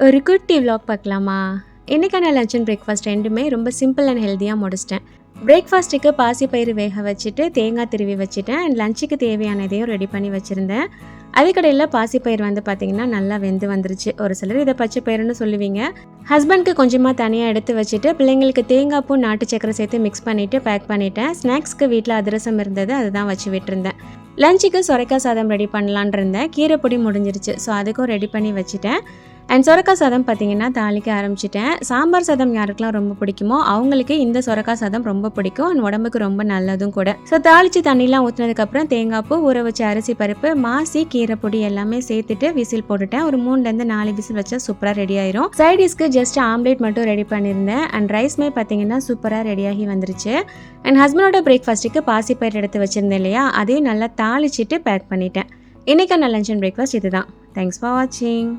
ஒரு குட்டி vlog பார்க்கலாமா? இன்றைக்கான லஞ்ச் அண்ட் பிரேக்ஃபாஸ்ட் ரெண்டுமே ரொம்ப சிம்பிள் அண்ட் ஹெல்த்தியாக முடிச்சிட்டேன். பிரேக்ஃபாஸ்ட்டுக்கு பாசிப்பயிறு வேக வச்சுட்டு தேங்காய் திருவி வச்சுட்டேன். அண்ட் லஞ்சுக்கு தேவையானதையும் ரெடி பண்ணி வச்சுருந்தேன். அதுக்கடையில் பாசிப்பயிறு பார்த்திங்கன்னா நல்லா வெந்து வந்துருச்சு. ஒரு சிலர் இதை பச்சை பயிறுன்னு சொல்லுவீங்க. ஹஸ்பண்ட்க்கு கொஞ்சமாக தனியாக எடுத்து வச்சுட்டு பிள்ளைங்களுக்கு தேங்காய் பூ நாட்டு சக்கரை சேர்த்து மிக்ஸ் பண்ணிவிட்டு பேக் பண்ணிவிட்டேன். ஸ்நாக்ஸ்க்கு வீட்டில் அதிரசம் இருந்தது, அதுதான் வச்சு விட்டுருந்தேன். லஞ்சுக்கு சொரைக்காய் சாதம் ரெடி பண்ணலான் இருந்தேன். கீரை பொடி முடிஞ்சிருச்சு, ஸோ அதுக்கும் ரெடி பண்ணி வச்சுட்டேன். அண்ட் சொரக்காய் சாதம் பார்த்திங்கன்னா தாளிக்க ஆரம்பிச்சிட்டேன். சாம்பார் சாதம் யாருக்கெல்லாம் ரொம்ப பிடிக்குமோ அவங்களுக்கு இந்த சொரக்காய் சாதம் ரொம்ப பிடிக்கும். அண்ட் உடம்புக்கு ரொம்ப நல்லதும் கூட. ஸோ தாளித்து தண்ணிலாம் ஊற்றினதுக்கப்புறம் தேங்காய் பூ, ஊற வச்ச அரிசி பருப்பு, மாசி, கீரை பொடி எல்லாமே சேர்த்துட்டு விசில் போட்டுட்டேன். ஒரு 3-4 விசில் வச்சா சூப்பராக ரெடி ஆயிரும். சைடிஷ்க்கு ஜஸ்ட் ஆம்லேட் மட்டும் ரெடி பண்ணியிருந்தேன். அண்ட் ரைஸ்மே பார்த்திங்கன்னா சூப்பராக ரெடியாகி வந்துருச்சு. அண்ட் ஹஸ்பண்டோட பிரேக்ஃபாஸ்ட்டுக்கு பாசிப்பயிர் எடுத்து வச்சுருந்தேன் இல்லையா, அதையும் நல்லா தாளிச்சிட்டு பேக் பண்ணிட்டேன். இன்றைக்கான லஞ்ச் அண்ட் பிரேக்ஃபாஸ்ட் இதுதான். தேங்க்ஸ் ஃபார் வாட்சிங்.